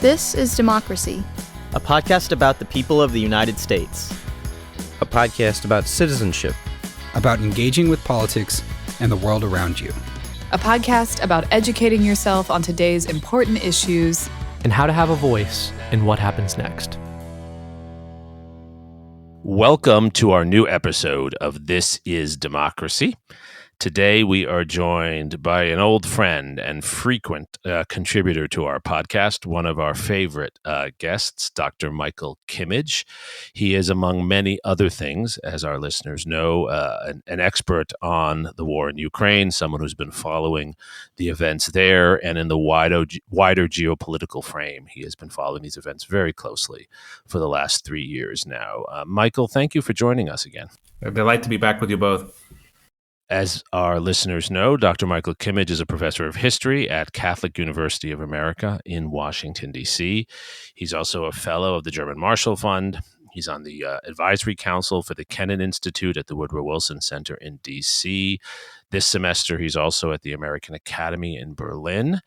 This is Democracy, a podcast about the people of the United States. A podcast about citizenship, about engaging with politics and the world around you. A podcast about educating yourself on today's important issues and how to have a voice in what happens next. Welcome to our new episode of This is Democracy. Today we are joined by an old friend and frequent contributor to our podcast, one of our favorite guests, Dr. Michael Kimmage. He is, among many other things, as our listeners know, an expert on the war in Ukraine, someone who's been following the events there and in the wider geopolitical frame. He has been following these events very closely for the last 3 years now. Michael, thank you for joining us again. A delight to be back with you both. As our listeners know, Dr. Michael Kimmage is a professor of history at Catholic University of America in Washington, D.C. He's also a fellow of the German Marshall Fund. He's on the advisory council for the Kennan Institute at the Woodrow Wilson Center in D.C. This semester, he's also at the American Academy in Berlin.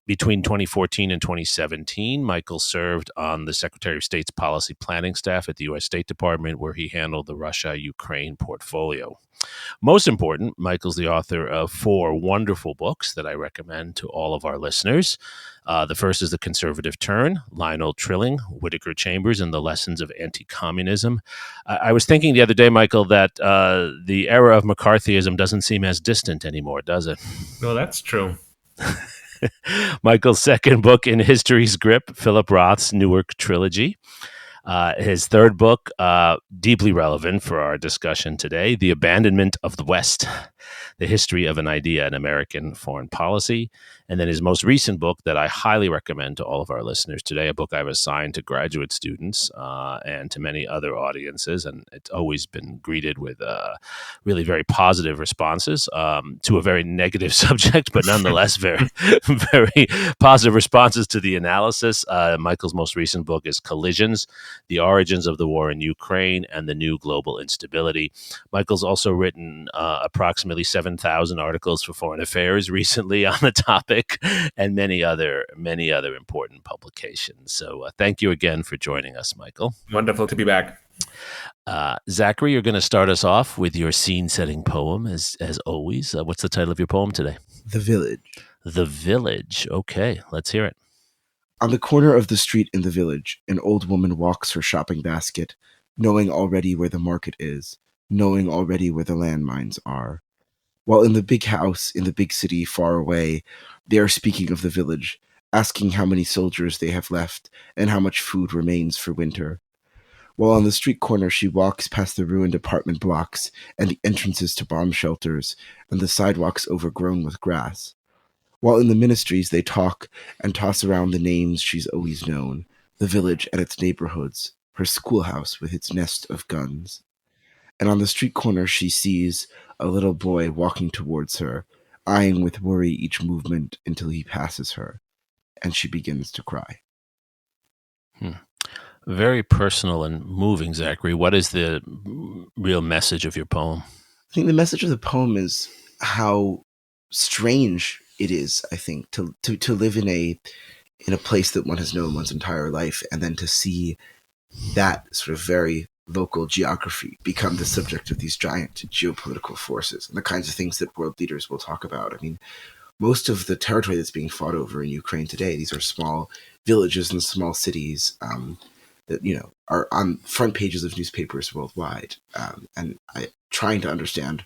Between 2014 and 2017, Michael served on the Secretary of State's policy planning staff at the U.S. State Department, where he handled the Russia-Ukraine portfolio. Most important, Michael's the author of 4 wonderful books that I recommend to all of our listeners. The first is The Conservative Turn, Lionel Trilling, Whittaker Chambers, and the Lessons of Anti-Communism. I was thinking the other day, Michael, that the era of McCarthyism doesn't seem as distant anymore, does it? Well, that's true. Michael's second book in history's grip, Philip Roth's Newark Trilogy. His third book, deeply relevant for our discussion today, The Abandonment of the West, The History of an Idea in American Foreign Policy. And then his most recent book that I highly recommend to all of our listeners today, a book I've assigned to graduate students and to many other audiences. And it's always been greeted with really very positive responses to a very negative subject, but nonetheless very, very positive responses to the analysis. Michael's most recent book is Collisions, The Origins of the War in Ukraine and the New Global Instability. Michael's also written approximately 7,000 articles for Foreign Affairs recently on the topic, and many other important publications. So thank you again for joining us, Michael. Wonderful to be back. Zachary, you're going to start us off with your scene-setting poem, as always. What's the title of your poem today? The Village. The Village. Okay, let's hear it. On the corner of the street in the village, an old woman walks her shopping basket, knowing already where the market is, knowing already where the landmines are. While in the big house, in the big city far away, they are speaking of the village, asking how many soldiers they have left and how much food remains for winter. While on the street corner she walks past the ruined apartment blocks and the entrances to bomb shelters and the sidewalks overgrown with grass. While in the ministries they talk and toss around the names she's always known, the village and its neighborhoods, her schoolhouse with its nest of guns. And on the street corner she sees a little boy walking towards her, eyeing with worry each movement until he passes her, and she begins to cry. Very personal and moving, Zachary. What is the real message of your poem? I think the message of the poem is how strange it is, I think, to live in a place that one has known one's entire life, and then to see that sort of very local geography become the subject of these giant geopolitical forces and the kinds of things that world leaders will talk about. I mean, most of the territory that's being fought over in Ukraine today, these are small villages and small cities that, are on front pages of newspapers worldwide. And I trying to understand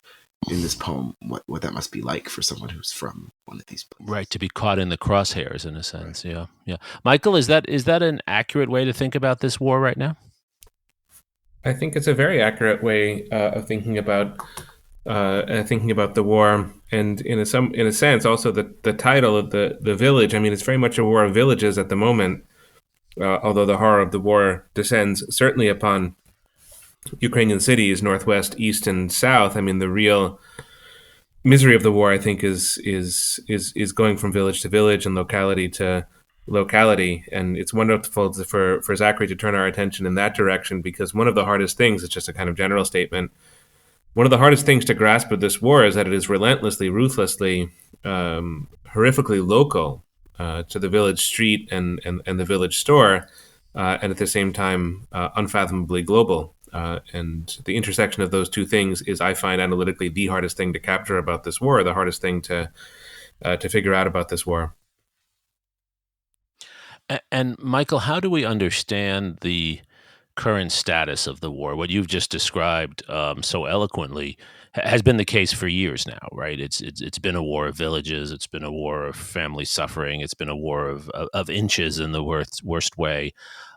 in this poem what that must be like for someone who's from one of these places. Right, to be caught in the crosshairs in a sense. Right. Yeah. Michael, is that an accurate way to think about this war right now? I think it's a very accurate way of thinking about the war, and in a sense, also the title of the village. I mean, it's very much a war of villages at the moment. Although the horror of the war descends certainly upon Ukrainian cities, northwest, east, and south. I mean, the real misery of the war, I think, is going from village to village and locality to locality. And it's wonderful for Zachary to turn our attention in that direction, because one of the hardest things, it's just a kind of general statement, one of the hardest things to grasp with this war is that it is relentlessly, ruthlessly, horrifically local. to the village street and the village store, and at the same time unfathomably global. And the intersection of those two things is, I find, analytically the hardest thing to capture about this war, the hardest thing to figure out about this war. And Michael, how do we understand the current status of the war? What you've just described so eloquently has been the case for years now, right? It's been a war of villages. It's been a war of family suffering. It's been a war of inches in the worst way.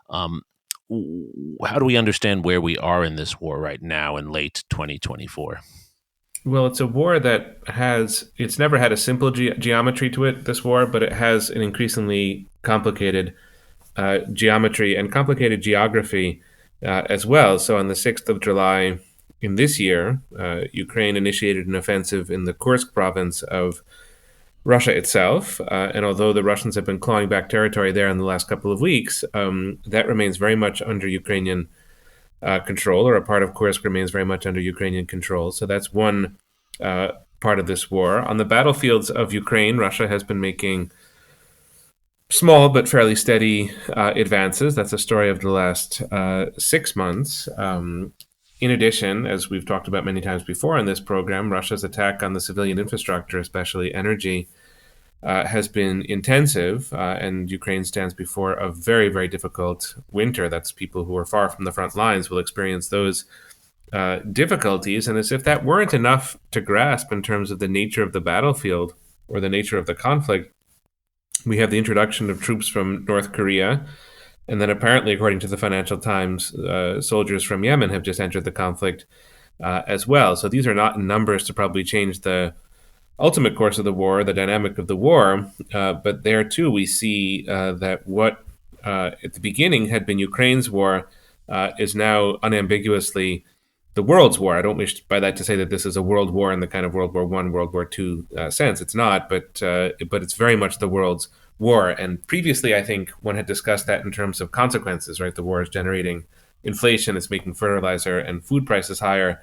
How do we understand where we are in this war right now in late 2024? Well, it's a war that it's never had a simple geometry to it, this war, but it has an increasingly complicated geometry and complicated geography as well. So on the 6th of July in this year, Ukraine initiated an offensive in the Kursk province of Russia itself. And although the Russians have been clawing back territory there in the last couple of weeks, that remains very much under Ukrainian control, or a part of Kursk remains very much under Ukrainian control. So that's one part of this war. On the battlefields of Ukraine, Russia has been making small but fairly steady advances. That's a story of the last 6 months. In addition, as we've talked about many times before in this program, Russia's attack on the civilian infrastructure, especially energy, has been intensive, and Ukraine stands before a very, very difficult winter. That's people who are far from the front lines will experience those difficulties. And as if that weren't enough to grasp in terms of the nature of the battlefield or the nature of the conflict, we have the introduction of troops from North Korea. And then apparently, according to the Financial Times, soldiers from Yemen have just entered the conflict as well. So these are not in numbers to probably change the ultimate course of the war, the dynamic of the war. But there, too, we see that what at the beginning had been Ukraine's war is now unambiguously the world's war. I don't wish by that to say that this is a world war in the kind of World War I, World War II sense. It's not, but it's very much the world's war. And previously, I think one had discussed that in terms of consequences, right? The war is generating inflation, it's making fertilizer and food prices higher,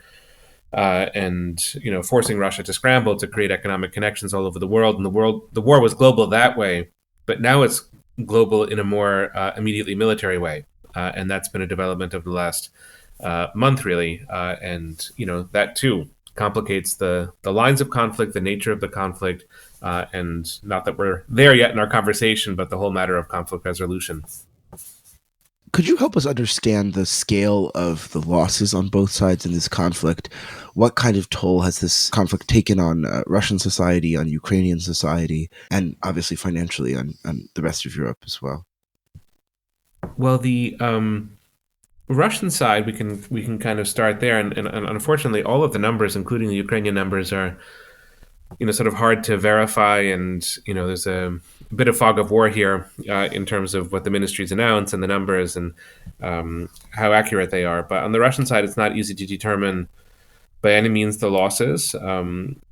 and forcing Russia to scramble to create economic connections all over the world. And the war was global that way, but now it's global in a more immediately military way. And that's been a development of the last month, really. And that too complicates the lines of conflict, the nature of the conflict, and not that we're there yet in our conversation, but the whole matter of conflict resolution. Could you help us understand the scale of the losses on both sides in this conflict? What kind of toll has this conflict taken on Russian society, on Ukrainian society, and obviously financially on the rest of Europe as well? Well, the Russian side, we can kind of start there, and unfortunately, all of the numbers, including the Ukrainian numbers, are sort of hard to verify, and there's a bit of fog of war here in terms of what the ministries announce and the numbers and how accurate they are. But on the Russian side, it's not easy to determine by any means the losses.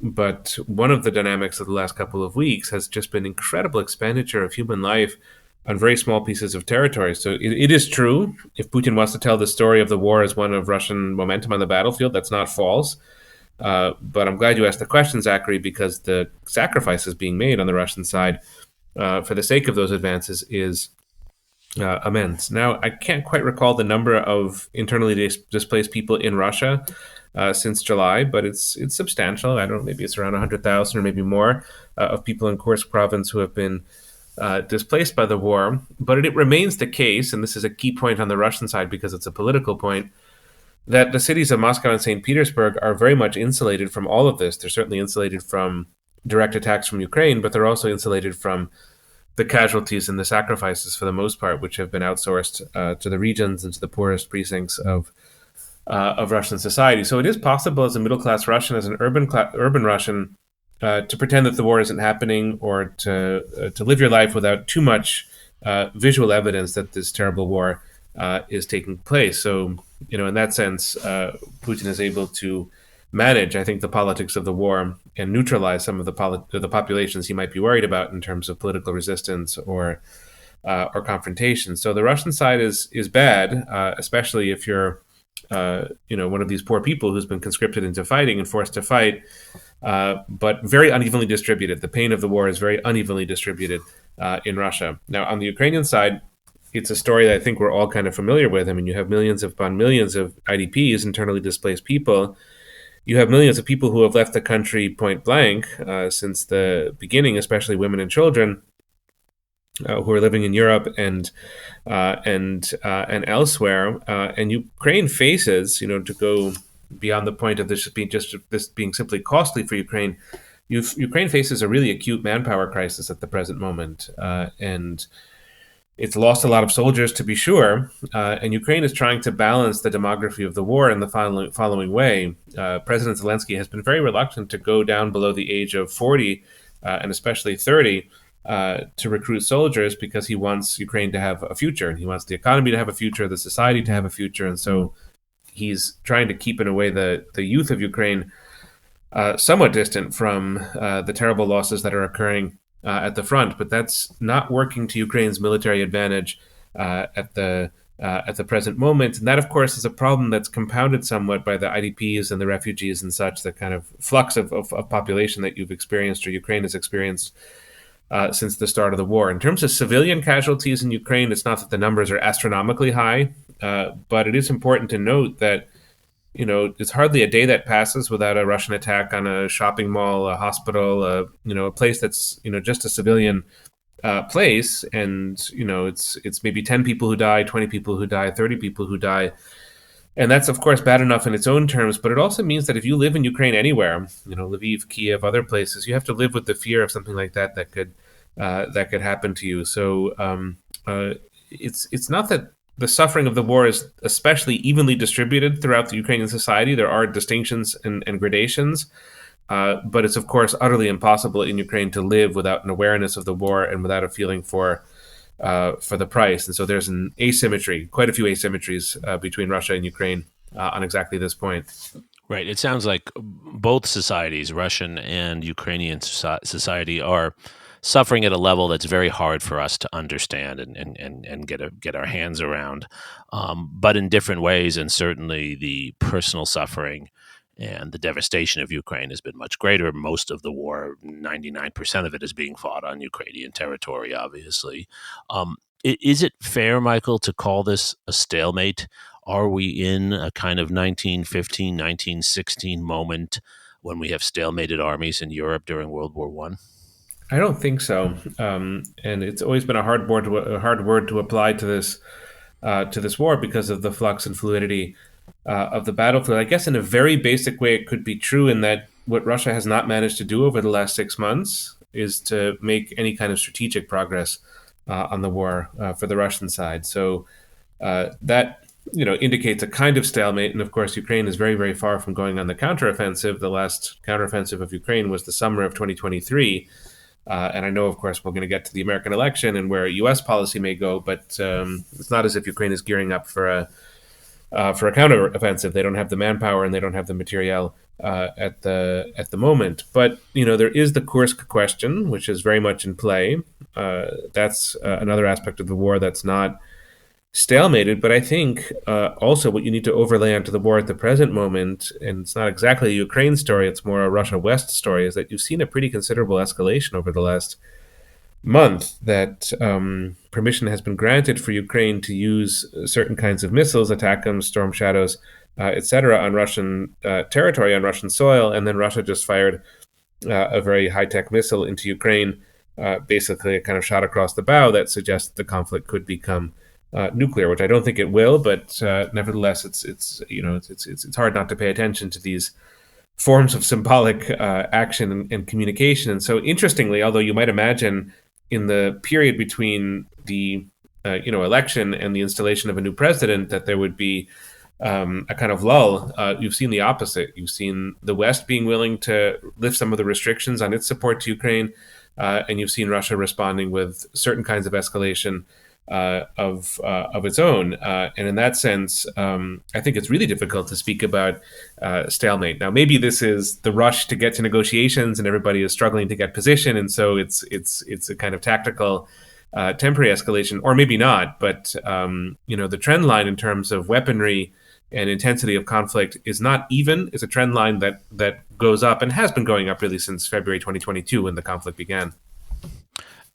But one of the dynamics of the last couple of weeks has just been incredible expenditure of human life on very small pieces of territory. So it is true, if Putin wants to tell the story of the war as one of Russian momentum on the battlefield, that's not false. But I'm glad you asked the question, Zachary, because the sacrifices being made on the Russian side for the sake of those advances is immense. Now, I can't quite recall the number of internally displaced people in Russia since July, but it's substantial. I don't know, maybe it's around 100,000 or maybe more of people in Kursk province who have been displaced by the war. But it remains the case, and this is a key point on the Russian side because it's a political point, that the cities of Moscow and St. Petersburg are very much insulated from all of this. They're certainly insulated from direct attacks from Ukraine, but they're also insulated from the casualties and the sacrifices, for the most part, which have been outsourced to the regions and to the poorest precincts of Russian society. So it is possible as a middle-class Russian, as an urban Russian, to pretend that the war isn't happening, or to live your life without too much visual evidence that this terrible war is taking place. So, in that sense, Putin is able to manage, I think, the politics of the war and neutralize some of the populations he might be worried about in terms of political resistance or confrontation. So the Russian side is bad, especially if you're one of these poor people who's been conscripted into fighting and forced to fight, but very unevenly distributed. The pain of the war is very unevenly distributed in Russia. Now, on the Ukrainian side, it's a story that I think we're all kind of familiar with. I mean, you have millions upon millions of IDPs, internally displaced people. You have millions of people who have left the country point blank since the beginning, especially women and children who are living in Europe and elsewhere. And Ukraine faces, to go beyond the point of this being simply costly for Ukraine. Ukraine faces a really acute manpower crisis at the present moment, and it's lost a lot of soldiers, to be sure, and Ukraine is trying to balance the demography of the war in the following way. President Zelensky has been very reluctant to go down below the age of 40, and especially 30, to recruit soldiers, because he wants Ukraine to have a future, and he wants the economy to have a future, the society to have a future, and so he's trying to keep, in a way, the youth of Ukraine somewhat distant from the terrible losses that are occurring at the front, but that's not working to Ukraine's military advantage at the present moment. And that, of course, is a problem that's compounded somewhat by the IDPs and the refugees and such, the kind of flux of population that you've experienced, or Ukraine has experienced since the start of the war. In terms of civilian casualties in Ukraine, it's not that the numbers are astronomically high, but it is important to note that it's hardly a day that passes without a Russian attack on a shopping mall, a hospital, a place that's, just a civilian place. And, it's maybe 10 people who die, 20 people who die, 30 people who die. And that's, of course, bad enough in its own terms. But it also means that if you live in Ukraine anywhere, Lviv, Kiev, other places, you have to live with the fear of something like that could happen to you. So it's not that the suffering of the war is especially evenly distributed throughout the Ukrainian society. There are distinctions and gradations, but it's, of course, utterly impossible in Ukraine to live without an awareness of the war and without a feeling for the price. And so there's an asymmetry, quite a few asymmetries between Russia and Ukraine on exactly this point. Right. It sounds like both societies, Russian and Ukrainian society, are suffering at a level that's very hard for us to understand and get our hands around, but in different ways. And certainly the personal suffering and the devastation of Ukraine has been much greater. Most of the war, 99% of it, is being fought on Ukrainian territory, obviously. Is it fair, Michael, to call this a stalemate? Are we in a kind of 1915, 1916 moment when we have stalemated armies in Europe during World War I? I don't think so, and it's always been a hard word to apply to this war because of the flux and fluidity of the battlefield. I guess in a very basic way, it could be true in that what Russia has not managed to do over the last 6 months is to make any kind of strategic progress on the war for the Russian side. So that indicates a kind of stalemate. And of course, Ukraine is very, very far from going on the counteroffensive. The last counteroffensive of Ukraine was the summer of 2023. And I know, of course, we're going to get to the American election and where U.S. policy may go, but it's not as if Ukraine is gearing up for a counteroffensive. They don't have the manpower and they don't have the materiel at the moment. But there is the Kursk question, which is very much in play. That's another aspect of the war that's not stalemated. But I think also what you need to overlay onto the war at the present moment, and it's not exactly a Ukraine story, it's more a Russia-West story, is that you've seen a pretty considerable escalation over the last month, that permission has been granted for Ukraine to use certain kinds of missiles, ATACMS, Storm Shadows, etc., on Russian territory, on Russian soil, and then Russia just fired a very high-tech missile into Ukraine, basically a kind of shot across the bow that suggests the conflict could become nuclear, which I don't think it will, but nevertheless, it's hard not to pay attention to these forms of symbolic action and communication. And so, interestingly, although you might imagine in the period between the election and the installation of a new president that there would be a kind of lull, you've seen the opposite. You've seen the West being willing to lift some of the restrictions on its support to Ukraine, and you've seen Russia responding with certain kinds of escalation of its own. And in that sense, I think it's really difficult to speak about stalemate. Now, maybe this is the rush to get to negotiations and everybody is struggling to get position. And so it's a kind of tactical temporary escalation, or maybe not. But, the trend line in terms of weaponry and intensity of conflict is not even. It's a trend line that goes up and has been going up really since February 2022 when the conflict began.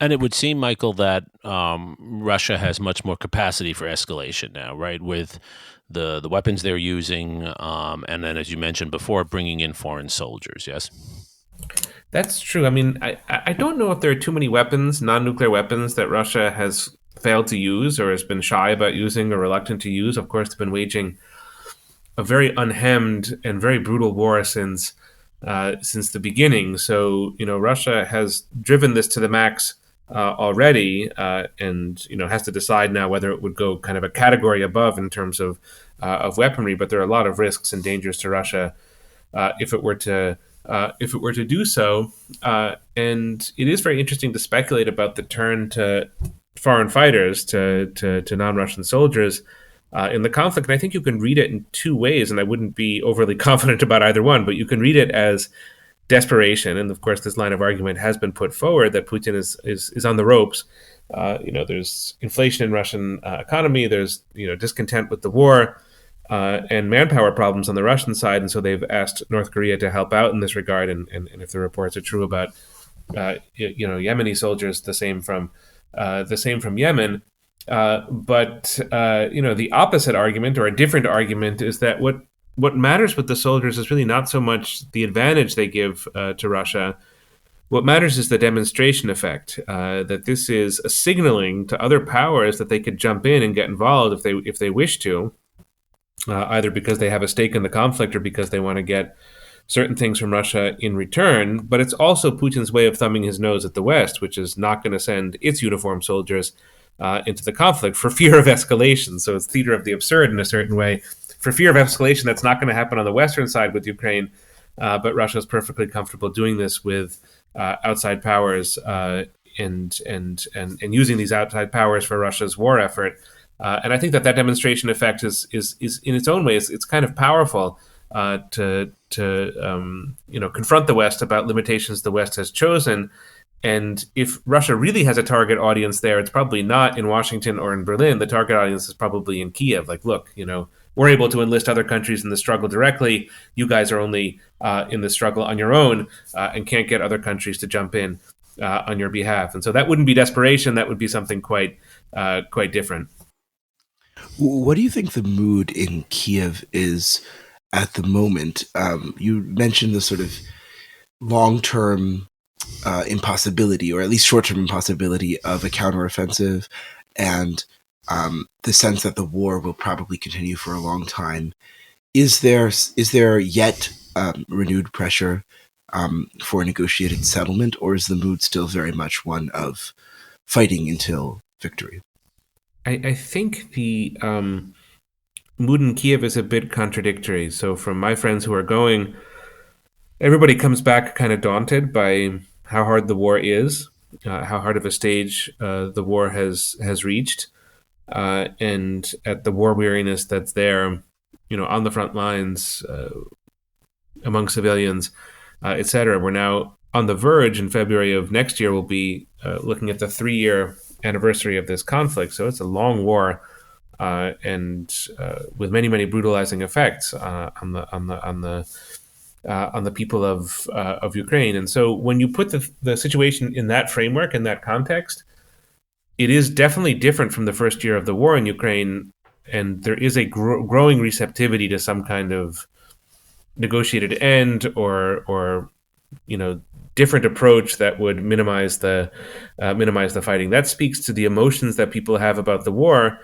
And it would seem, Michael, that Russia has much more capacity for escalation now, right? With the weapons they're using, and then, as you mentioned before, bringing in foreign soldiers. Yes, That's true. I mean, I don't know if there are too many weapons, non-nuclear weapons, that Russia has failed to use or has been shy about using or reluctant to use. Of course, they've been waging a very unhemmed and very brutal war since the beginning. So, Russia has driven this to the max already, and has to decide now whether it would go kind of a category above in terms of weaponry. But there are a lot of risks and dangers to Russia if it were to do so. And it is very interesting to speculate about the turn to foreign fighters, to non-Russian soldiers in the conflict. And I think you can read it in two ways, and I wouldn't be overly confident about either one, but you can read it as desperation. And of course, this line of argument has been put forward that Putin is on the ropes. There's inflation in Russian economy. There's discontent with the war and manpower problems on the Russian side, and so they've asked North Korea to help out in this regard. And if the reports are true about Yemeni soldiers, the same from Yemen. But the opposite argument, or a different argument, is that what matters with the soldiers is really not so much the advantage they give to Russia. What matters is the demonstration effect, that this is a signaling to other powers that they could jump in and get involved if they wish to, either because they have a stake in the conflict or because they want to get certain things from Russia in return. But it's also Putin's way of thumbing his nose at the West, which is not going to send its uniformed soldiers into the conflict for fear of escalation. So it's theater of the absurd in a certain way. For fear of escalation, that's not going to happen on the Western side with Ukraine, but Russia is perfectly comfortable doing this with outside powers and using these outside powers for Russia's war effort. And I think that demonstration effect is in its own way, it's kind of powerful to confront the West about limitations the West has chosen. And if Russia really has a target audience there, it's probably not in Washington or in Berlin. The target audience is probably in Kiev. Like, look, we're able to enlist other countries in the struggle directly. You guys are only in the struggle on your own and can't get other countries to jump in on your behalf. And so that wouldn't be desperation. That would be something quite different. What do you think the mood in Kiev is at the moment? You mentioned the sort of long-term impossibility, or at least short-term impossibility, of a counteroffensive, and the sense that the war will probably continue for a long time. Is there yet renewed pressure for a negotiated settlement, or is the mood still very much one of fighting until victory? I think the mood in Kiev is a bit contradictory. So from my friends who are going, everybody comes back kind of daunted by how hard the war is, how hard of a stage the war has reached, and at the war weariness that's there, on the front lines, among civilians, etc. We're now on the verge. In February of next year, we'll be looking at the 3-year anniversary of this conflict. So it's a long war, and with many brutalizing effects on the people of Ukraine. And so when you put the situation in that framework, in that context, it is definitely different from the first year of the war in Ukraine, and there is a growing receptivity to some kind of negotiated end or different approach that would minimize the fighting. That speaks to the emotions that people have about the war,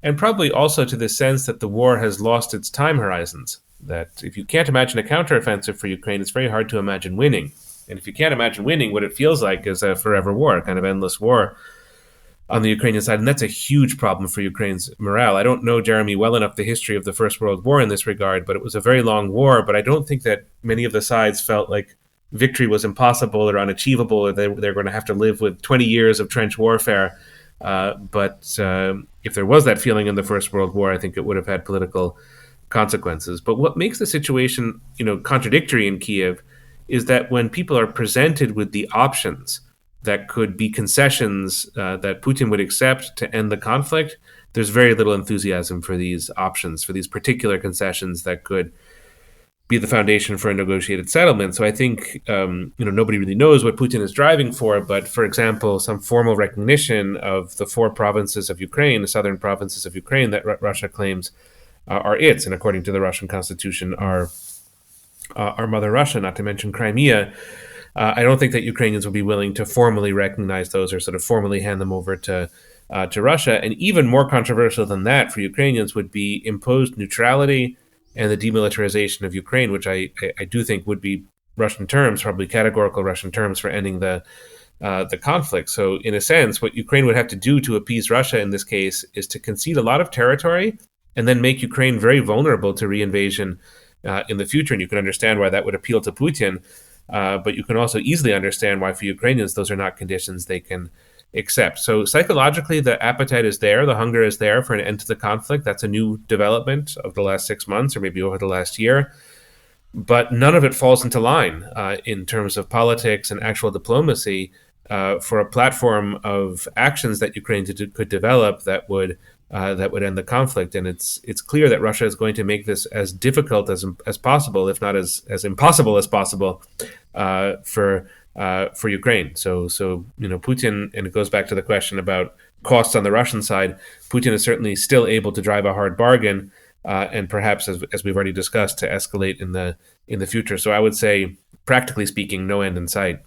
and probably also to the sense that the war has lost its time horizons. That if you can't imagine a counteroffensive for Ukraine, it's very hard to imagine winning. And if you can't imagine winning, what it feels like is a forever war, a kind of endless war on the Ukrainian side. And that's a huge problem for Ukraine's morale. I don't know, Jeremy, well enough the history of the First World War in this regard, but it was a very long war. But I don't think that many of the sides felt like victory was impossible or unachievable, or they're going to have to live with 20 years of trench warfare. But if there was that feeling in the First World War, I think it would have had political consequences. But what makes the situation, contradictory in Kiev is that when people are presented with the options that could be concessions that Putin would accept to end the conflict, there's very little enthusiasm for these options, for these particular concessions that could be the foundation for a negotiated settlement. So I think nobody really knows what Putin is driving for. But for example, some formal recognition of the 4 provinces of Ukraine, the southern provinces of Ukraine that Russia claims are its, and according to the Russian constitution, are Mother Russia, not to mention Crimea. I don't think that Ukrainians would be willing to formally recognize those or sort of formally hand them over to Russia. And even more controversial than that for Ukrainians would be imposed neutrality and the demilitarization of Ukraine, which I do think would be Russian terms, probably categorical Russian terms for ending the conflict. So in a sense, what Ukraine would have to do to appease Russia in this case is to concede a lot of territory and then make Ukraine very vulnerable to reinvasion in the future. And you can understand why that would appeal to Putin. But you can also easily understand why for Ukrainians, those are not conditions they can accept. So psychologically, the appetite is there. The hunger is there for an end to the conflict. That's a new development of the last 6 months or maybe over the last year. But none of it falls into line in terms of politics and actual diplomacy for a platform of actions that Ukraine could develop that would end the conflict. And it's clear that Russia is going to make this as difficult as possible, if not as impossible as possible, for Ukraine. So Putin, and it goes back to the question about costs on the Russian side. Putin is certainly still able to drive a hard bargain, and perhaps, as we've already discussed, to escalate in the future. So I would say, practically speaking, no end in sight.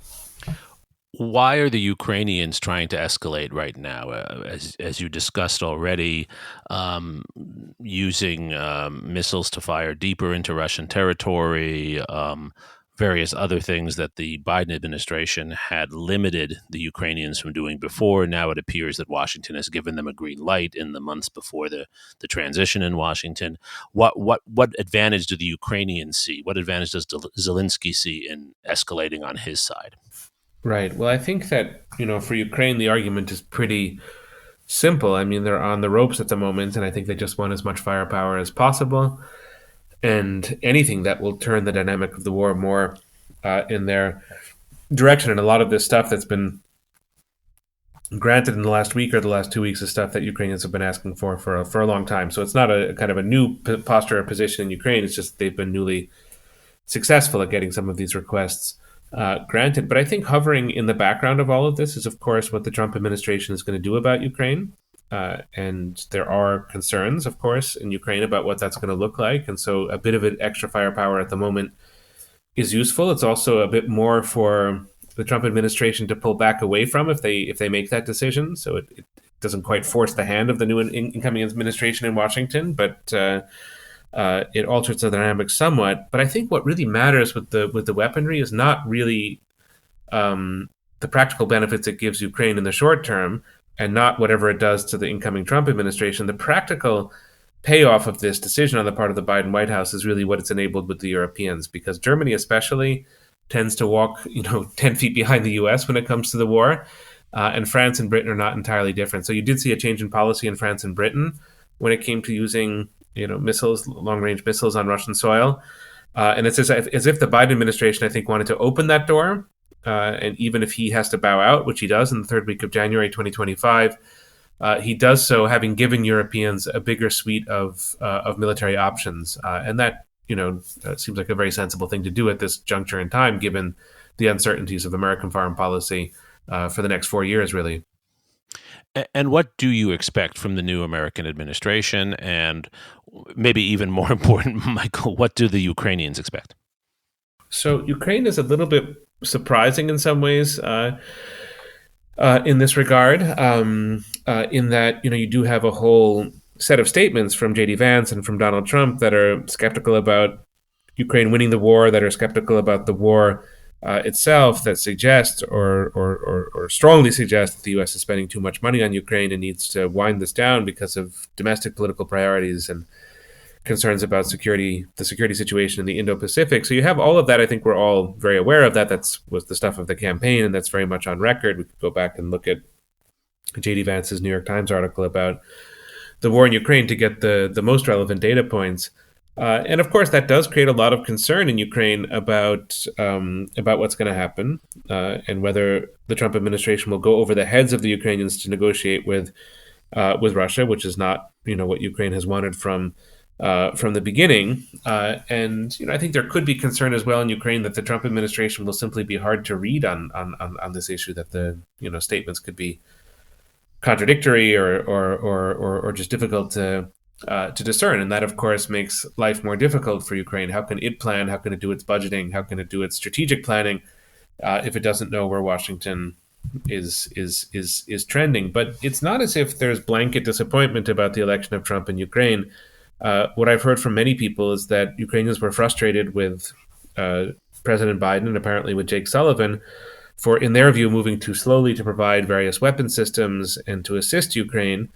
Why are the Ukrainians trying to escalate right now? As you discussed already, using missiles to fire deeper into Russian territory, various other things that the Biden administration had limited the Ukrainians from doing before. Now it appears that Washington has given them a green light in the months before the transition in Washington. What advantage do the Ukrainians see? What advantage does Zelensky see in escalating on his side? Right. Well, I think that, for Ukraine, the argument is pretty simple. I mean, they're on the ropes at the moment, and I think they just want as much firepower as possible. And anything that will turn the dynamic of the war more in their direction. And a lot of this stuff that's been granted in the last week or the last 2 weeks is stuff that Ukrainians have been asking for a long time. So it's not a kind of a new posture or position in Ukraine. It's just they've been newly successful at getting some of these requests granted. But I think hovering in the background of all of this is, of course, what the Trump administration is going to do about Ukraine. And there are concerns, of course, in Ukraine about what that's going to look like. And so a bit of an extra firepower at the moment is useful. It's also a bit more for the Trump administration to pull back away from if they make that decision. So it doesn't quite force the hand of the new incoming administration in Washington, but it alters the dynamic somewhat. But I think what really matters with the weaponry is not really the practical benefits it gives Ukraine in the short term, and not whatever it does to the incoming Trump administration. The practical payoff of this decision on the part of the Biden White House is really what it's enabled with the Europeans, because Germany especially tends to walk 10 feet behind the U.S. when it comes to the war, and France and Britain are not entirely different. So you did see a change in policy in France and Britain when it came to using missiles, long-range missiles on Russian soil. And it's as if the Biden administration, I think, wanted to open that door. And even if he has to bow out, which he does in the third week of January 2025, he does so having given Europeans a bigger suite of military options. And that, seems like a very sensible thing to do at this juncture in time, given the uncertainties of American foreign policy for the next 4 years, really. And what do you expect from the new American administration? And maybe even more important, Michael, what do the Ukrainians expect? So Ukraine is a little bit surprising in some ways in this regard, in that, you do have a whole set of statements from J.D. Vance and from Donald Trump that are skeptical about Ukraine winning the war, that are skeptical about the war itself, that suggest or strongly suggest that the U.S. is spending too much money on Ukraine and needs to wind this down because of domestic political priorities and concerns about the security situation in the Indo-Pacific. So you have all of that. I think we're all very aware of that. Was the stuff of the campaign, and that's very much on record. We could go back and look at J.D. Vance's New York Times article about the war in Ukraine to get the most relevant data points. And of course, that does create a lot of concern in Ukraine about what's going to happen and whether the Trump administration will go over the heads of the Ukrainians to negotiate with Russia, which is not what Ukraine has wanted from from the beginning. And I think there could be concern as well in Ukraine that the Trump administration will simply be hard to read on this issue, that the statements could be contradictory or just difficult to discern. And that, of course, makes life more difficult for Ukraine. How can it plan? How can it do its budgeting? How can it do its strategic planning if it doesn't know where Washington is trending? But it's not as if there's blanket disappointment about the election of Trump in Ukraine. What I've heard from many people is that Ukrainians were frustrated with President Biden and apparently with Jake Sullivan for, in their view, moving too slowly to provide various weapon systems and to assist Ukraine,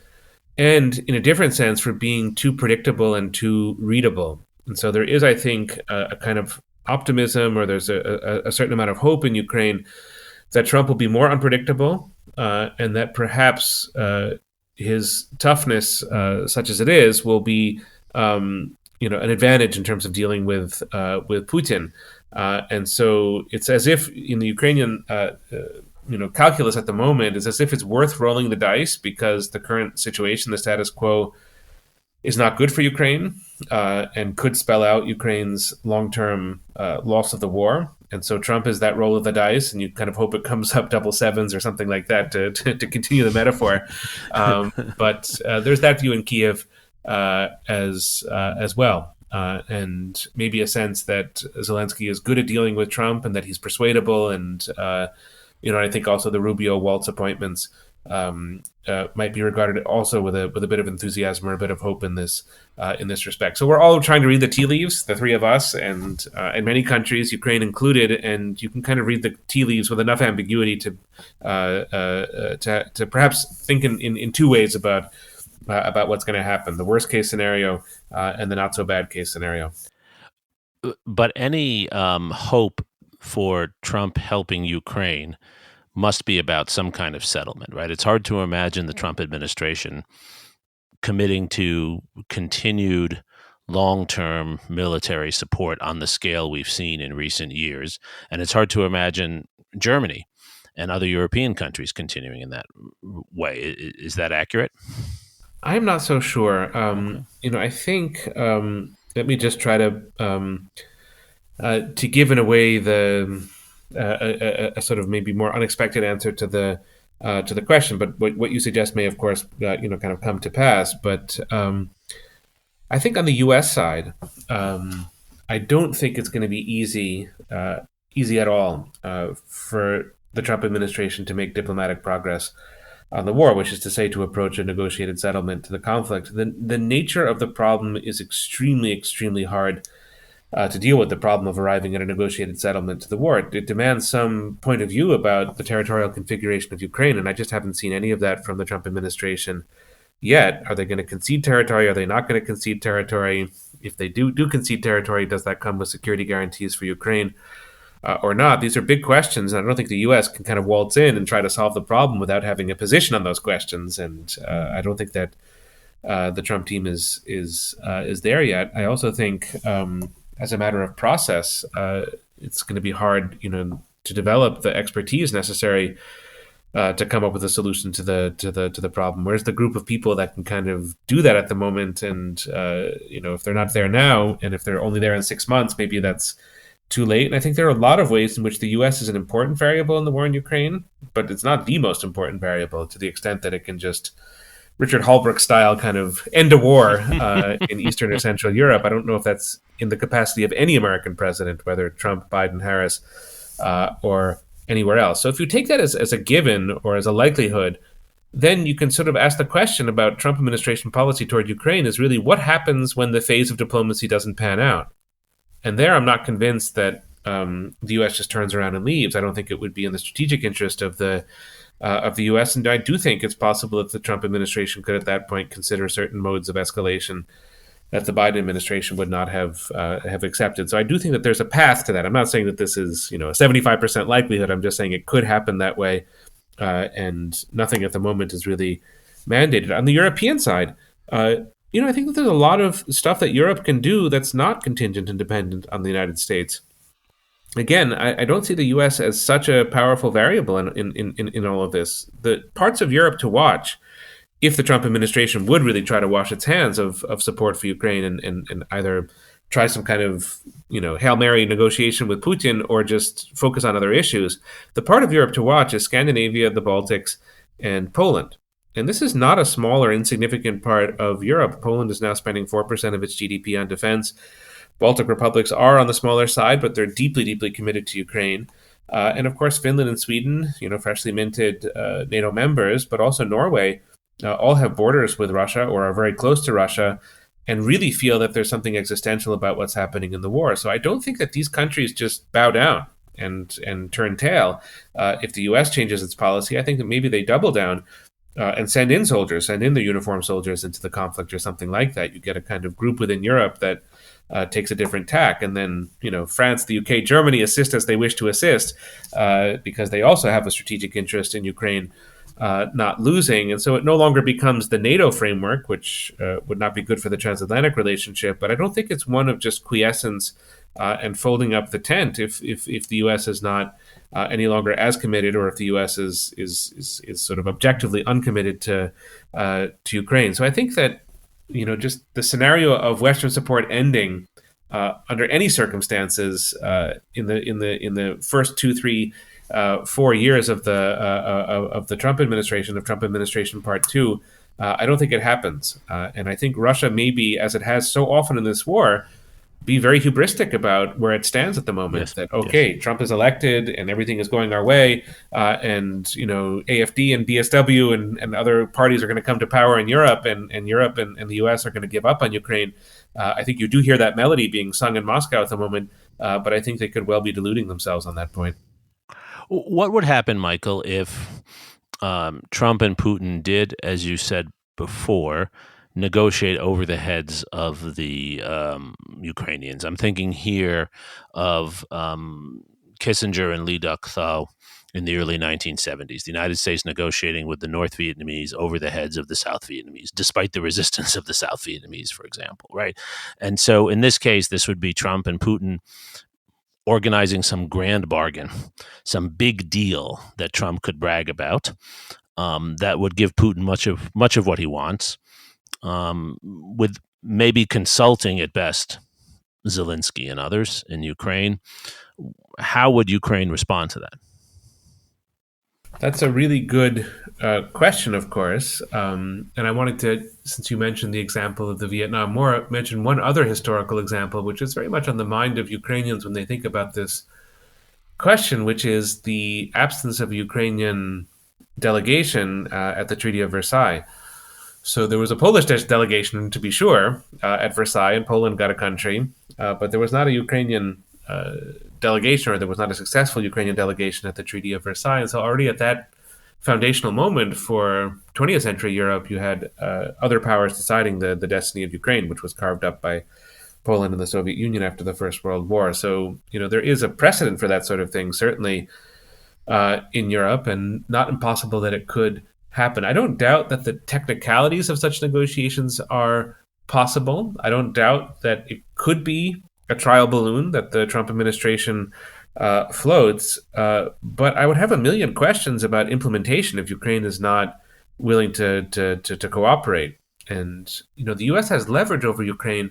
and in a different sense for being too predictable and too readable. And so there is, I think, a kind of optimism, or there's a certain amount of hope in Ukraine that Trump will be more unpredictable, and that perhaps his toughness, such as it is, will be an advantage in terms of dealing with Putin. And so it's as if in the Ukrainian calculus at the moment is as if it's worth rolling the dice, because the current situation, the status quo, is not good for Ukraine and could spell out Ukraine's long-term loss of the war. And so Trump is that roll of the dice, and you kind of hope it comes up double sevens or something like that to continue the metaphor. But there's that view in Kiev as well. And maybe a sense that Zelensky is good at dealing with Trump and that he's persuadable. And, I think also the Rubio-Waltz appointments might be regarded also with a bit of enthusiasm or a bit of hope in this respect. So we're all trying to read the tea leaves, the three of us, and in many countries, Ukraine included, and you can kind of read the tea leaves with enough ambiguity to perhaps think in two ways about what's going to happen: the worst case scenario and the not so bad case scenario. But any hope for Trump helping Ukraine must be about some kind of settlement, right? It's hard to imagine the Trump administration committing to continued long-term military support on the scale we've seen in recent years. And it's hard to imagine Germany and other European countries continuing in that way. Is that accurate? I'm not so sure. I think, let me just try to give in a way a sort of maybe more unexpected answer to the question. But what you suggest may, of course, kind of come to pass. But I think on the U.S. side, I don't think it's going to be easy at all for the Trump administration to make diplomatic progress on the war, which is to say, to approach a negotiated settlement to the conflict. The nature of the problem is extremely, extremely hard to deal with, the problem of arriving at a negotiated settlement to the war. It demands some point of view about the territorial configuration of Ukraine, and I just haven't seen any of that from the Trump administration yet. Are they going to concede territory? Are they not going to concede territory? If they do concede territory, does that come with security guarantees for Ukraine or not? These are big questions, and I don't think the U.S. can kind of waltz in and try to solve the problem without having a position on those questions. And I don't think that the Trump team is there yet. I also think, as a matter of process, it's going to be hard, to develop the expertise necessary to come up with a solution to the problem. Where's the group of people that can kind of do that at the moment? And if they're not there now, and if they're only there in 6 months, maybe that's too late. And I think there are a lot of ways in which the U.S. is an important variable in the war in Ukraine, but it's not the most important variable, to the extent that it can just Richard Holbrooke style kind of end a war in Eastern or Central Europe. I don't know if that's in the capacity of any American president, whether Trump, Biden, Harris, or anywhere else. So if you take that as a given or as a likelihood, then you can sort of ask the question about Trump administration policy toward Ukraine is really what happens when the phase of diplomacy doesn't pan out. And there I'm not convinced that the U.S. just turns around and leaves. I don't think it would be in the strategic interest of the U.S. And I do think it's possible that the Trump administration could at that point consider certain modes of escalation that the Biden administration would not have accepted. So I do think that there's a path to that. I'm not saying that this is a 75% likelihood. I'm just saying it could happen that way. And nothing at the moment is really mandated. On the European side, I think that there's a lot of stuff that Europe can do that's not contingent and dependent on the United States. Again, I don't see the U.S. as such a powerful variable in all of this. The parts of Europe to watch if the Trump administration would really try to wash its hands of support for Ukraine and either try some kind of Hail Mary negotiation with Putin or just focus on other issues, the part of Europe to watch is Scandinavia, the Baltics, and Poland. And this is not a small or insignificant part of Europe. Poland is now spending 4% of its GDP on defense. Baltic republics are on the smaller side, but they're deeply, deeply committed to Ukraine. And of course, Finland and Sweden, freshly minted NATO members, but also Norway, all have borders with Russia or are very close to Russia and really feel that there's something existential about what's happening in the war. So I don't think that these countries just bow down and turn tail. If the U.S. changes its policy, I think that maybe they double down and send in the uniformed soldiers into the conflict or something like that. You get a kind of group within Europe that takes a different tack. And then, France, the UK, Germany assist as they wish to assist because they also have a strategic interest in Ukraine not losing. And so it no longer becomes the NATO framework, which would not be good for the transatlantic relationship. But I don't think it's one of just quiescence and folding up the tent if the U.S. is not any longer as committed, or if the U.S. is sort of objectively uncommitted to Ukraine. So I think that just the scenario of Western support ending under any circumstances in the first 2, 3, 4 years of the Trump administration, of Trump administration Part 2, I don't think it happens. And I think Russia may be, as it has so often in this war, be very hubristic about where it stands at the moment. Yes, that, okay, yes, Trump is elected and everything is going our way, and AfD and BSW and other parties are going to come to power in Europe, and Europe and the US are going to give up on Ukraine. I think you do hear that melody being sung in Moscow at the moment, but I think they could well be deluding themselves on that point. What would happen, Michael, if Trump and Putin did, as you said before, negotiate over the heads of the Ukrainians? I'm thinking here of Kissinger and Lee Duc-Tho in the early 1970s. The United States negotiating with the North Vietnamese over the heads of the South Vietnamese, despite the resistance of the South Vietnamese, for example, right? And so in this case, this would be Trump and Putin organizing some grand bargain, some big deal that Trump could brag about, that would give Putin much of what he wants, with maybe consulting at best Zelensky and others in Ukraine. How would Ukraine respond to that? That's a really good question, of course. And I wanted to, since you mentioned the example of the Vietnam War, mention one other historical example, which is very much on the mind of Ukrainians when they think about this question, which is the absence of a Ukrainian delegation at the Treaty of Versailles. So there was a Polish delegation, to be sure, at Versailles, and Poland got a country, but there was not a Ukrainian delegation, or there was not a successful Ukrainian delegation at the Treaty of Versailles. And so already at that foundational moment for 20th century Europe, you had other powers deciding the destiny of Ukraine, which was carved up by Poland and the Soviet Union after the First World War. So, there is a precedent for that sort of thing, certainly in Europe, and not impossible that it could happen. I don't doubt that the technicalities of such negotiations are possible. I don't doubt that it could be a trial balloon that the Trump administration floats, but I would have a million questions about implementation if Ukraine is not willing to cooperate. And the U.S. has leverage over Ukraine,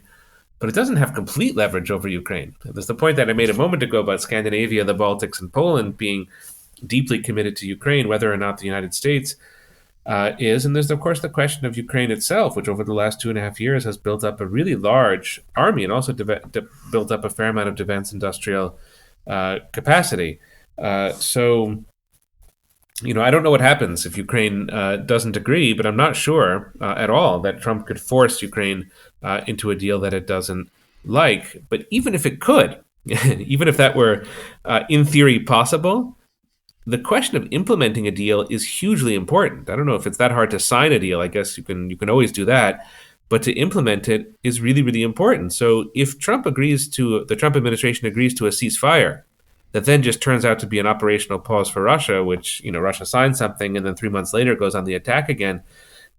but it doesn't have complete leverage over Ukraine. There's the point that I made a moment ago about Scandinavia, the Baltics, and Poland being deeply committed to Ukraine, whether or not the United States is. And there's, of course, the question of Ukraine itself, which over the last 2.5 years has built up a really large army and also built up a fair amount of defense industrial capacity. So, I don't know what happens if Ukraine doesn't agree, but I'm not sure at all that Trump could force Ukraine into a deal that it doesn't like. But even if it could, even if that were in theory possible, the question of implementing a deal is hugely important. I don't know if it's that hard to sign a deal. I guess you can always do that, but to implement it is really, really important. So if the Trump administration agrees to a ceasefire that then just turns out to be an operational pause for Russia, which, Russia signs something and then 3 months later goes on the attack again,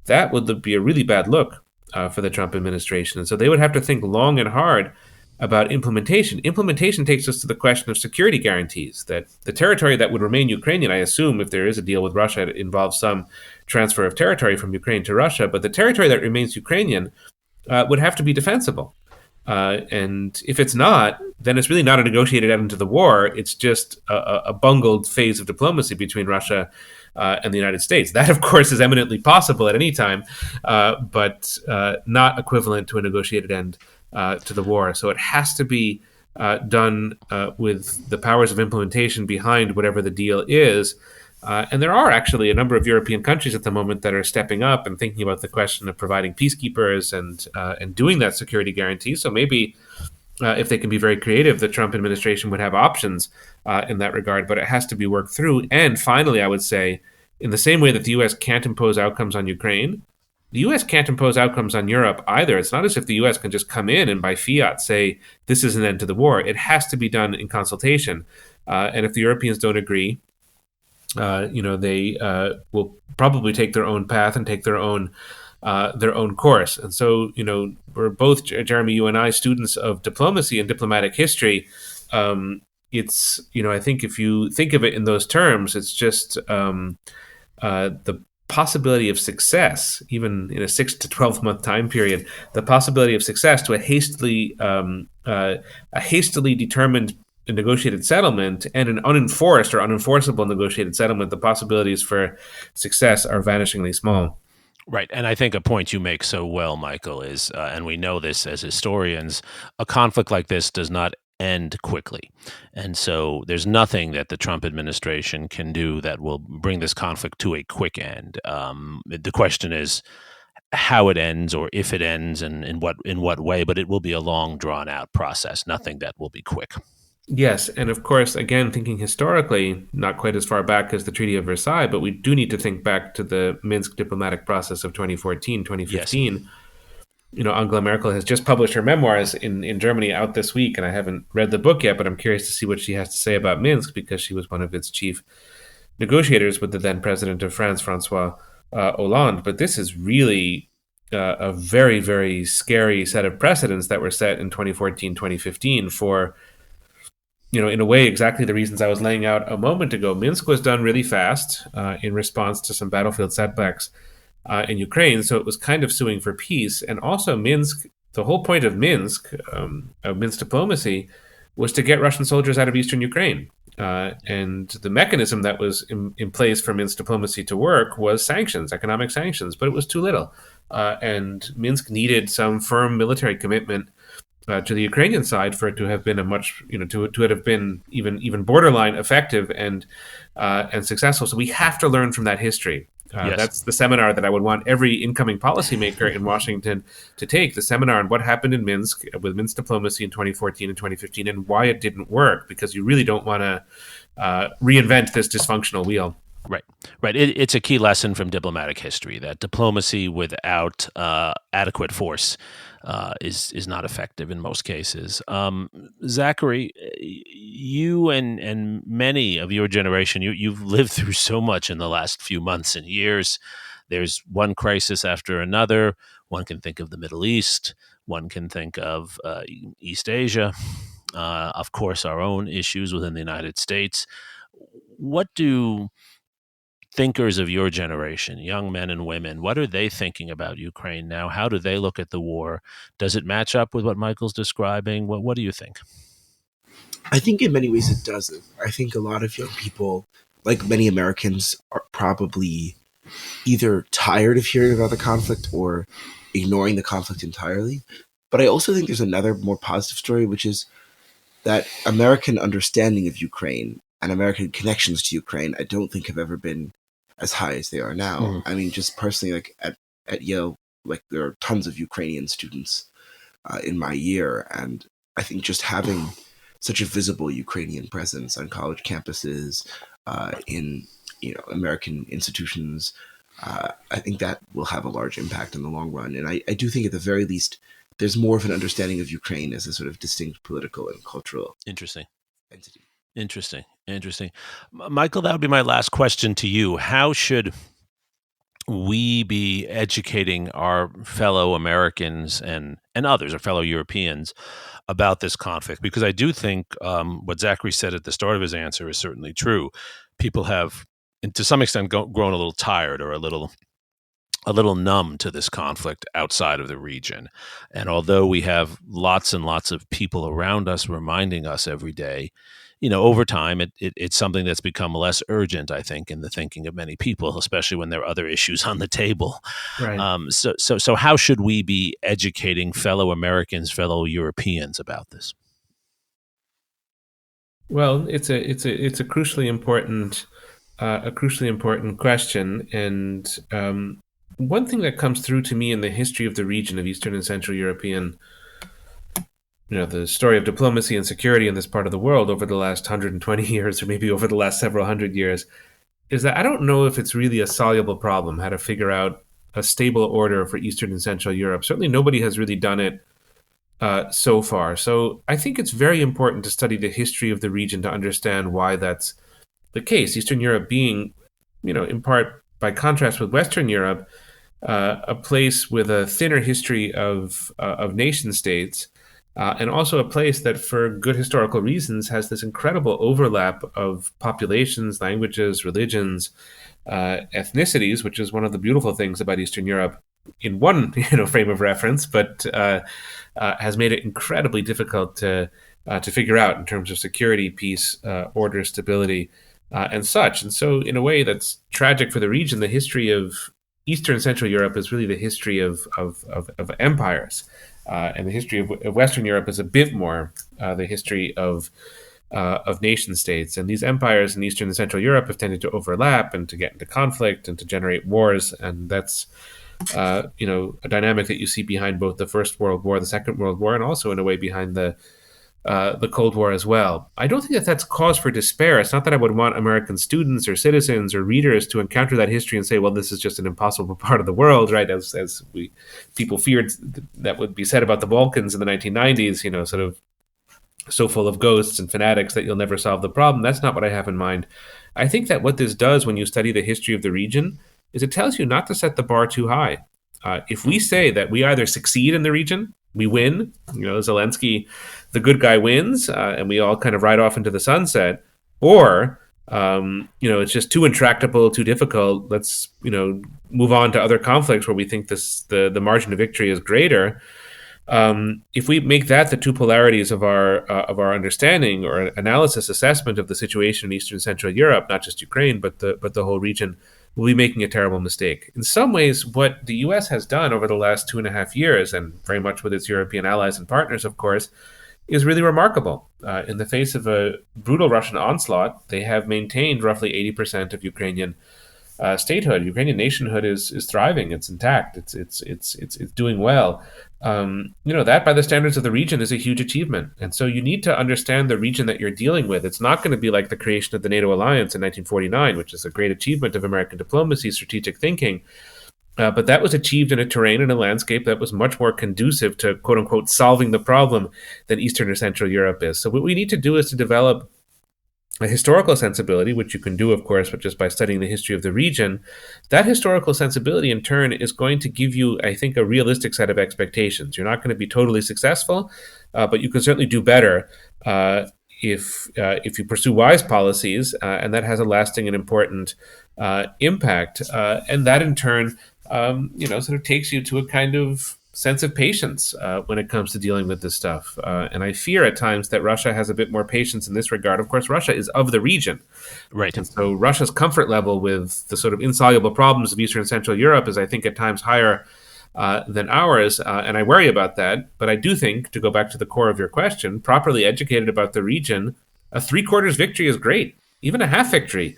that would be a really bad look for the Trump administration. And so they would have to think long and hard about implementation. Implementation takes us to the question of security guarantees, that the territory that would remain Ukrainian, I assume if there is a deal with Russia, it involves some transfer of territory from Ukraine to Russia, but the territory that remains Ukrainian would have to be defensible. And if it's not, then it's really not a negotiated end to the war. It's just a bungled phase of diplomacy between Russia and the United States. That, of course, is eminently possible at any time, but not equivalent to a negotiated end to the war. So it has to be done with the powers of implementation behind whatever the deal is. And there are actually a number of European countries at the moment that are stepping up and thinking about the question of providing peacekeepers and doing that security guarantee. So maybe if they can be very creative, the Trump administration would have options in that regard, but it has to be worked through. And finally, I would say, in the same way that the U.S. can't impose outcomes on Ukraine, the U.S. can't impose outcomes on Europe either. It's not as if the U.S. can just come in and by fiat say, this is an end to the war. It has to be done in consultation. And if the Europeans don't agree, they will probably take their own path and take their own course. And so, we're both, Jeremy, you and I, students of diplomacy and diplomatic history. It's, I think if you think of it in those terms, it's just the possibility of success, even in a 6 to 12 month time period, the possibility of success to a hastily determined negotiated settlement and an unenforced or unenforceable negotiated settlement, the possibilities for success are vanishingly small. Right. And I think a point you make so well, Michael, is, and we know this as historians, a conflict like this does not end quickly. And so there's nothing that the Trump administration can do that will bring this conflict to a quick end. The question is how it ends, or if it ends, and in what way, but it will be a long, drawn-out process, nothing that will be quick. Yes, and of course, again, thinking historically, not quite as far back as the Treaty of Versailles, but we do need to think back to the Minsk diplomatic process of 2014, 2015. Yes. Angela Merkel has just published her memoirs in Germany out this week, and I haven't read the book yet, but I'm curious to see what she has to say about Minsk, because she was one of its chief negotiators with the then president of France, Francois Hollande. But this is really a very, very scary set of precedents that were set in 2014, 2015 for, in a way, exactly the reasons I was laying out a moment ago. Minsk was done really fast in response to some battlefield setbacks in Ukraine, so it was kind of suing for peace. And also Minsk, the whole point of Minsk diplomacy, was to get Russian soldiers out of eastern Ukraine. And the mechanism that was in place for Minsk diplomacy to work was sanctions, economic sanctions, but it was too little. And Minsk needed some firm military commitment to the Ukrainian side for it to have been a much, to have been even borderline effective and successful. So we have to learn from that history. Yes. That's the seminar that I would want every incoming policymaker in Washington to take, the seminar on what happened in Minsk with Minsk diplomacy in 2014 and 2015 and why it didn't work, because you really don't want to reinvent this dysfunctional wheel. Right. It's a key lesson from diplomatic history that diplomacy without adequate force is not effective in most cases. Zachary, you and many of your generation, you've lived through so much in the last few months and years. There's one crisis after another. One can think of the Middle East. One can think of East Asia. Of course, our own issues within the United States. What do thinkers of your generation, young men and women, what are they thinking about Ukraine now? How do they look at the war? Does it match up with what Michael's describing? What do you think? I think in many ways it doesn't. I think a lot of young people, like many Americans, are probably either tired of hearing about the conflict or ignoring the conflict entirely. But I also think there's another more positive story, which is that American understanding of Ukraine and American connections to Ukraine, I don't think have ever been as high as they are now. Mm. I mean, just personally, like at Yale, like there are tons of Ukrainian students in my year, and I think just having such a visible Ukrainian presence on college campuses, in American institutions, I think that will have a large impact in the long run. And I do think at the very least, there's more of an understanding of Ukraine as a sort of distinct political and cultural entity. Interesting. Michael, that would be my last question to you. How should we be educating our fellow Americans and and others, or fellow Europeans, about this conflict? Because I do think what Zachary said at the start of his answer is certainly true. People have, and to some extent, grown a little tired or a little numb to this conflict outside of the region. And although we have lots and lots of people around us reminding us every day, over time, it's something that's become less urgent, I think, in the thinking of many people, especially when there are other issues on the table. Right. So how should we be educating fellow Americans, fellow Europeans about this? Well, it's a crucially important question, and one thing that comes through to me in the history of the region of Eastern and Central European, the story of diplomacy and security in this part of the world over the last 120 years, or maybe over the last several hundred years, is that I don't know if it's really a soluble problem how to figure out a stable order for Eastern and Central Europe. Certainly nobody has really done it so far. So I think it's very important to study the history of the region to understand why that's the case. Eastern Europe being, in part by contrast with Western Europe, a place with a thinner history of nation states, and also a place that, for good historical reasons, has this incredible overlap of populations, languages, religions, ethnicities, which is one of the beautiful things about Eastern Europe in one frame of reference, but has made it incredibly difficult to figure out in terms of security, peace, order, stability, and such. And so, in a way that's tragic for the region, the history of Eastern and Central Europe is really the history of empires, and the history of Western Europe is a bit more the history of nation states. And these empires in Eastern and Central Europe have tended to overlap and to get into conflict and to generate wars, and that's a dynamic that you see behind both the First World War, the Second World War, and also in a way behind the Cold War as well. I don't think that that's cause for despair. It's not that I would want American students or citizens or readers to encounter that history and say, well, this is just an impossible part of the world, right? As people feared that would be said about the Balkans in the 1990s, sort of so full of ghosts and fanatics that you'll never solve the problem. That's not what I have in mind. I think that what this does when you study the history of the region is it tells you not to set the bar too high. If we say that we either succeed in the region, we win, Zelensky, the good guy wins, and we all kind of ride off into the sunset, or, it's just too intractable, too difficult, let's, move on to other conflicts where we think the margin of victory is greater. If we make that the two polarities of our understanding or analysis assessment of the situation in Eastern and Central Europe, not just Ukraine, but the whole region, we'll be making a terrible mistake. In some ways, what the U.S. has done over the last 2.5 years, and very much with its European allies and partners, of course, is really remarkable. In the face of a brutal Russian onslaught, they have maintained roughly 80% of Ukrainian statehood. Ukrainian nationhood is thriving. It's intact. It's doing well. That by the standards of the region is a huge achievement. And so you need to understand the region that you're dealing with. It's not going to be like the creation of the NATO alliance in 1949, which is a great achievement of American diplomacy, strategic thinking. But that was achieved in a terrain and a landscape that was much more conducive to, quote unquote, solving the problem than Eastern or Central Europe is. So what we need to do is to develop a historical sensibility, which you can do, of course, but just by studying the history of the region. That historical sensibility, in turn, is going to give you, I think, a realistic set of expectations. You're not going to be totally successful, but you can certainly do better if you pursue wise policies, and that has a lasting and important impact. And that, in turn, sort of takes you to a kind of sense of patience when it comes to dealing with this stuff. And I fear at times that Russia has a bit more patience in this regard. Of course, Russia is of the region. Right. And so Russia's comfort level with the sort of insoluble problems of Eastern and Central Europe is, I think, at times higher than ours. And I worry about that. But I do think, to go back to the core of your question, properly educated about the region, a 3/4 victory is great. Even a half victory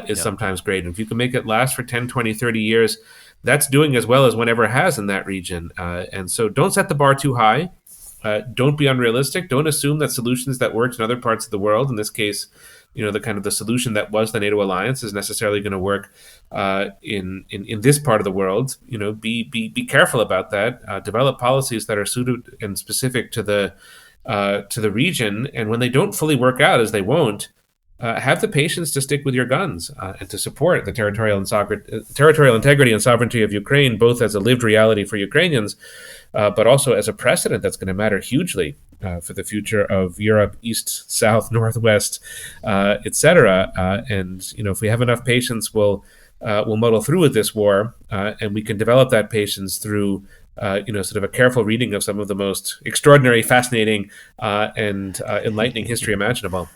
is sometimes great. And if you can make it last for 10, 20, 30 years, that's doing as well as one ever has in that region. And so don't set the bar too high. Don't be unrealistic. Don't assume that solutions that worked in other parts of the world, in this case, the solution that was the NATO alliance, is necessarily going to work in this part of the world. Be careful about that. Develop policies that are suited and specific to the region. And when they don't fully work out, as they won't, have the patience to stick with your guns and to support the territorial integrity and sovereignty of Ukraine, both as a lived reality for Ukrainians, but also as a precedent that's going to matter hugely for the future of Europe, East, South, Northwest, etc. And if we have enough patience, we'll muddle through with this war, and we can develop that patience through sort of a careful reading of some of the most extraordinary, fascinating, and enlightening history imaginable.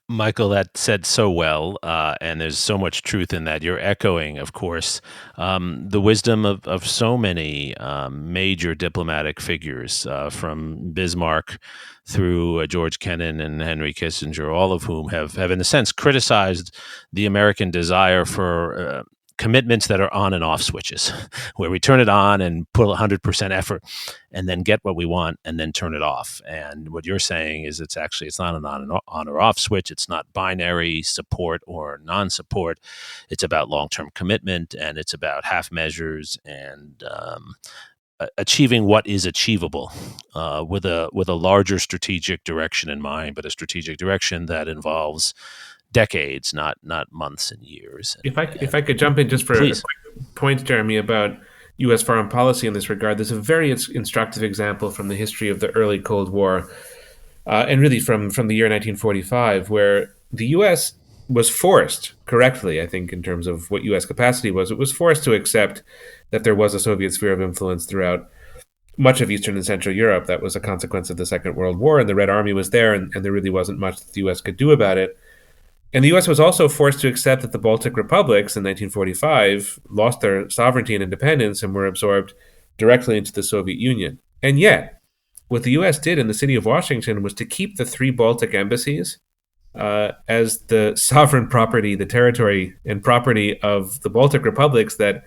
Michael, that said so well, and there's so much truth in that. You're echoing, of course, the wisdom of so many major diplomatic figures, from Bismarck through George Kennan and Henry Kissinger, all of whom have in a sense criticized the American desire for commitments that are on and off switches, where we turn it on and put 100% effort and then get what we want and then turn it off. And what you're saying is it's not an on or off switch. It's not binary support or non-support. It's about long-term commitment, and it's about half measures and achieving what is achievable with a larger strategic direction in mind, but a strategic direction that involves decades, not months and years. If I could jump in just for Please. a quick point, Jeremy, about U.S. foreign policy in this regard, there's a very instructive example from the history of the early Cold War, and really from the year 1945, where the U.S. was forced, correctly, I think, in terms of what U.S. capacity was, it was forced to accept that there was a Soviet sphere of influence throughout much of Eastern and Central Europe. That was a consequence of the Second World War, and the Red Army was there, and there really wasn't much that the U.S. could do about it. And the U.S. was also forced to accept that the Baltic republics in 1945 lost their sovereignty and independence and were absorbed directly into the Soviet Union. And yet, what the U.S. did in the city of Washington was to keep the 3 Baltic embassies as the sovereign property, the territory and property of the Baltic republics that,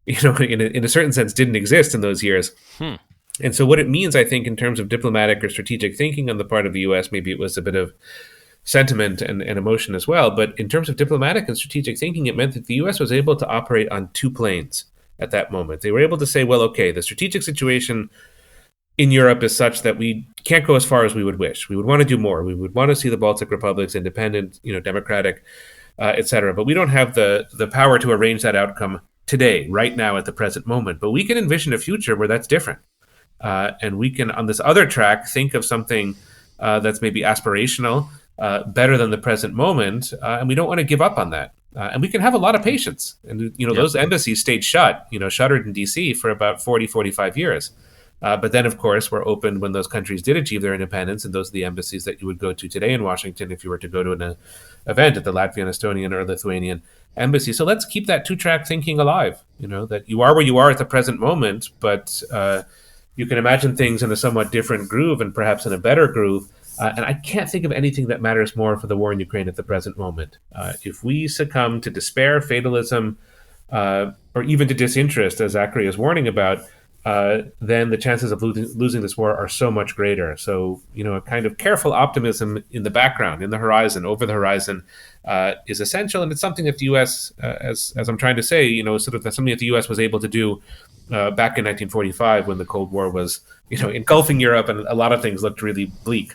in a certain sense, didn't exist in those years. And so what it means, I think, in terms of diplomatic or strategic thinking on the part of the U.S., maybe it was a bit of sentiment and emotion as well. But in terms of diplomatic and strategic thinking, it meant that the U.S. was able to operate on 2 planes at that moment. They were able to say, well, okay, the strategic situation in Europe is such that we can't go as far as we would wish. We would want to do more. We would want to see the Baltic republics independent, democratic, et cetera. But we don't have the power to arrange that outcome today, right now, at the present moment. But we can envision a future where that's different. And we can, on this other track, think of something that's maybe aspirational, better than the present moment, and we don't want to give up on that. And we can have a lot of patience. And, those embassies stayed shuttered in D.C. for about 40, 45 years. But then, of course, were opened when those countries did achieve their independence, and those are the embassies that you would go to today in Washington if you were to go to an event at the Latvian, Estonian, or Lithuanian embassy. So let's keep that 2-track thinking alive, that you are where you are at the present moment, but you can imagine things in a somewhat different groove and perhaps in a better groove. And I can't think of anything that matters more for the war in Ukraine at the present moment. If we succumb to despair, fatalism, or even to disinterest, as Zachary is warning about, then the chances of losing this war are so much greater. So, a kind of careful optimism in the background, in the horizon, over the horizon, is essential. And it's something that the U.S., as I'm trying to say, sort of something that the U.S. was able to do back in 1945 when the Cold War was, engulfing Europe and a lot of things looked really bleak.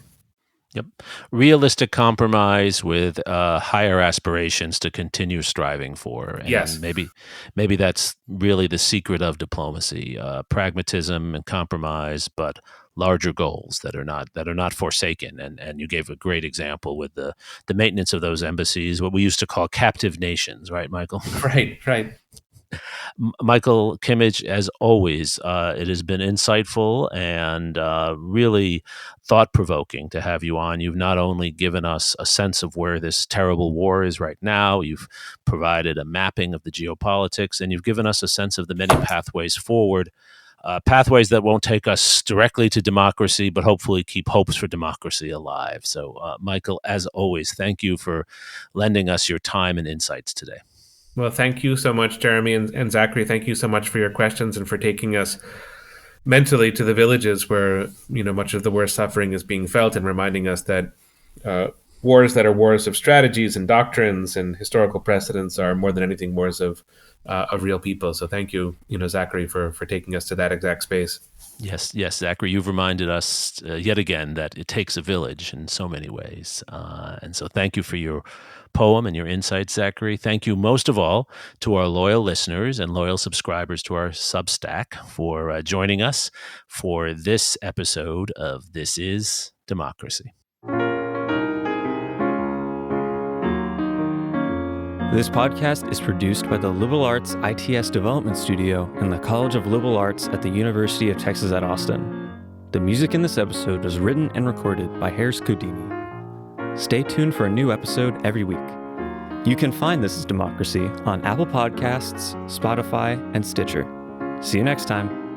Yep. Realistic compromise with higher aspirations to continue striving for. And yes. Maybe that's really the secret of diplomacy, pragmatism and compromise, but larger goals that are not forsaken. And you gave a great example with the maintenance of those embassies, what we used to call captive nations, right, Michael? Right. Michael Kimmage, as always, it has been insightful and really thought-provoking to have you on. You've not only given us a sense of where this terrible war is right now, you've provided a mapping of the geopolitics, and you've given us a sense of the many pathways forward, pathways that won't take us directly to democracy, but hopefully keep hopes for democracy alive. So, Michael, as always, thank you for lending us your time and insights today. Well, thank you so much, Jeremy and Zachary. Thank you so much for your questions and for taking us mentally to the villages where, much of the worst suffering is being felt, and reminding us that wars that are wars of strategies and doctrines and historical precedents are more than anything wars of real people. So thank you, Zachary, for taking us to that exact space. Yes, Zachary, you've reminded us yet again that it takes a village in so many ways. And so thank you for your poem and your insights, Zachary. Thank you most of all to our loyal listeners and loyal subscribers to our Substack for joining us for this episode of This Is Democracy. This podcast is produced by the Liberal Arts ITS Development Studio and the College of Liberal Arts at the University of Texas at Austin. The music in this episode was written and recorded by Harris Houdini. Stay tuned for a new episode every week. You can find This Is Democracy on Apple Podcasts, Spotify, and Stitcher. See you next time.